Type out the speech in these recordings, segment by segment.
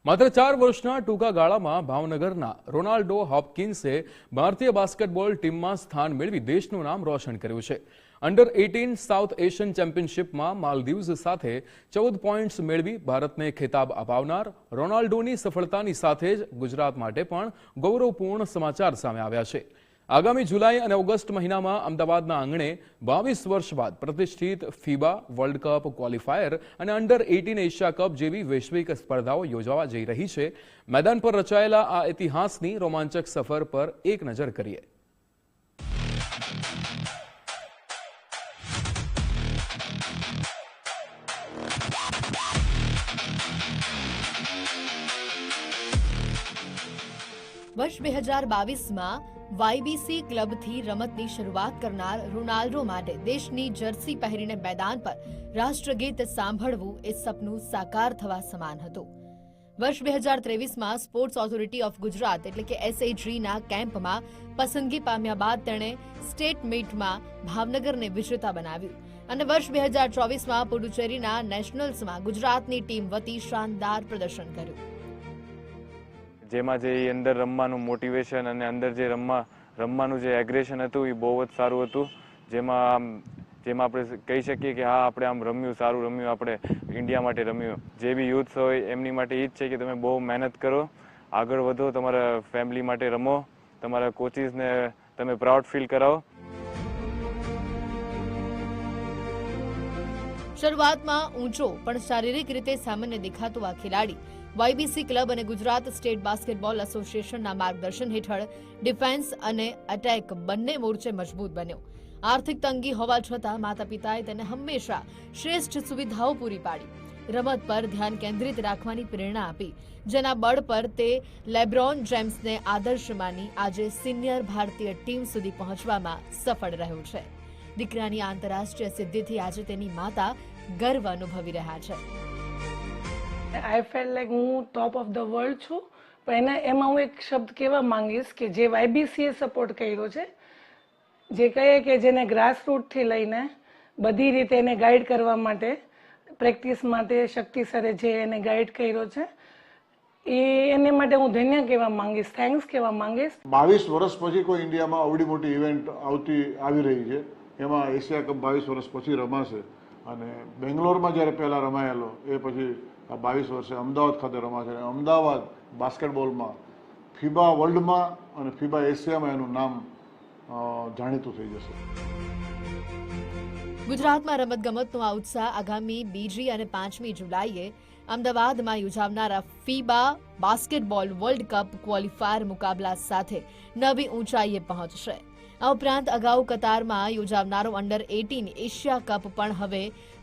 માત્ર 4 વર્ષના ટૂંકા ગાળામાં ભાવનગરના રોનાલ્ડો હોપકિન્સે ભારતીય બાસ્કેટબોલ ટીમમાં સ્થાન મેળવી દેશનું નામ રોશન કર્યું છે. અંડર 18 સાઉથ એશિયન ચેમ્પિયનશિપમાં માલદીવ્સ સાથે 14 પોઈન્ટ્સ મેળવી ભારતને ખિતાબ અપાવનાર રોનાલ્ડોની સફળતાની સાથે જ ગુજરાત માટે પણ ગૌરવપૂર્ણ સમાચાર સામે આવ્યા છે. આગામી જુલાઈ અને ઓગસ્ટ મહિનામાં અમદાવાદના આંગણે 22 વર્ષ બાદ પ્રતિષ્ઠિત ફીબા વર્લ્ડ કપ ક્વોલિફાયર અને અંડર 18 એશિયા કપ જેવી વૈશ્વિક સ્પર્ધાઓ યોજાવા જઈ રહી છે. મેદાન પર રચાયેલા આ ઇતિહાસની રોમાંચક સફર પર એક નજર કરીએ. વર્ષ 2022માં વાયબીસી ક્લબથી રમતની શરૂઆત કરનાર રોનાલ્ડો માટે દેશની જર્સી પહેરીને મેદાન પર રાષ્ટ્રગીત સાંભળવું એ સપનું સાકાર થવા સમાન હતું. વર્ષ 2023માં સ્પોર્ટ્સ ઓથોરિટી ઓફ ગુજરાત એટલે કે SAGના કેમ્પમાં પસંદગી પામ્યા બાદ તેણે સ્ટેટ મીટમાં ભાવનગરને વિજેતા બનાવ્યું અને વર્ષ 2024માં પુડુચેરીના નેશનલ્સમાં ગુજરાતની ટીમ વતી શાનદાર પ્રદર્શન કર્યું. જેમાં જે અંદર રમવાનું મોટિવેશન અને અંદર જે રમવાનું જે એગ્રેશન હતું એ બહુ જ સારું હતું. જેમાં આપણે કહી શકીએ કે હા, આપણે આમ રમ્યું, સારું રમ્યું, આપણે ઇન્ડિયા માટે રમ્યું. જે બી યુથ્સ હોય એમની માટે એ જ છે કે તમે બહુ મહેનત કરો, આગળ વધો, તમારા ફેમિલી માટે રમો, તમારા કોચિસને તમે પ્રાઉડ ફીલ કરાવો. શરૂઆતમાં ઊંચો પણ શારીરિક રીતે સામાન્ય દેખાતો આ ખેલાડી વાયબીસી ક્લબ અને ગુજરાત સ્ટેટ બાસ્કેટબોલ એસોસિએશનના માર્ગદર્શન હેઠળ ડિફેન્સ અને એટેક બંને મોરચે મજબૂત બન્યો. આર્થિક તંગી હોવા છતાં માતા પિતાએ તેને હંમેશા શ્રેષ્ઠ સુવિધાઓ પૂરી પાડી, રમત પર ધ્યાન કેન્દ્રિત રાખવાની પ્રેરણા આપી, જેના બળ પર તે લેબ્રોન જેમ્સને આદર્શ માની આજે સિનિયર ભારતીય ટીમ સુધી પહોંચવામાં સફળ રહ્યો છે. દીકરાની આંતરરાષ્ટ્રીય સિદ્ધિથી આજે તેની માતા ગર્વ અનુભવી રહ્યા છે. આઈ ફેલ લાઈક હું ટોપ ઓફ ધ વર્લ્ડ છું, પણ એમાં હું એક શબ્દ કહેવા માંગીશ કે જે વાયબીસીએ સપોર્ટ કર્યો છે, જે કહે કે જેને ગ્રાસરૂટથી લઈને બધી રીતે એને ગાઈડ કરવા માટે, પ્રેક્ટિસ માટે શક્તિ સરે જે એને ગાઈડ કર્યો છે, એને માટે હું ધન્ય કહેવા માંગીશ, થેન્ક્સ કહેવા માંગીશ. 22 વર્ષ પછી કોઈ ઇન્ડિયામાં આવડી મોટી ઇવેન્ટ આવી રહી છે. એમાં એશિયા કપ 22 વર્ષ પછી રમાશે અને બેંગ્લોરમાં જ્યારે પહેલાં રમાયેલો એ પછી આ 22 વર્ષે અમદાવાદ ખાતે રમાશે. અમદાવાદ બાસ્કેટબોલમાં ફીબા વર્લ્ડમાં અને ફીબા એશિયામાં એનું નામ જાણીતું થઈ જશે. ગુજરાતમાં રમતગમતનો આ ઉત્સાહ આગામી 2જી અને 5મી જુલાઈએ અમદાવાદમાં યોજાનારા FIBA basketball world cup qualifier મુકાબલા સાથે નવી ઊંચાઈએ પહોંચશે. આ ઉપરાંત અગાઉ કતારમાં યોજાનારો અંડર 18 એશિયા કપ પણ હવે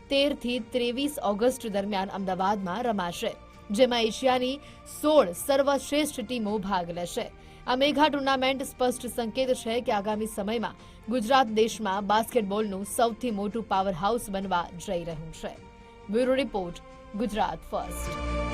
13 થી 23 ઓગસ્ટ દરમિયાન અમદાવાદમાં રમાશે, જેમાં એશિયાની 16 સર્વશ્રેષ્ઠ ટીમો ભાગ લેશે. આ મેગા ટુર્નામેન્ટ સ્પષ્ટ સંકેત છે કે આગામી સમયમાં ગુજરાત દેશમાં બાસ્કેટબોલનું સૌથી મોટું પાવર હાઉસ બનવા જઈ રહ્યું છે. Bureau report, Gujarat first.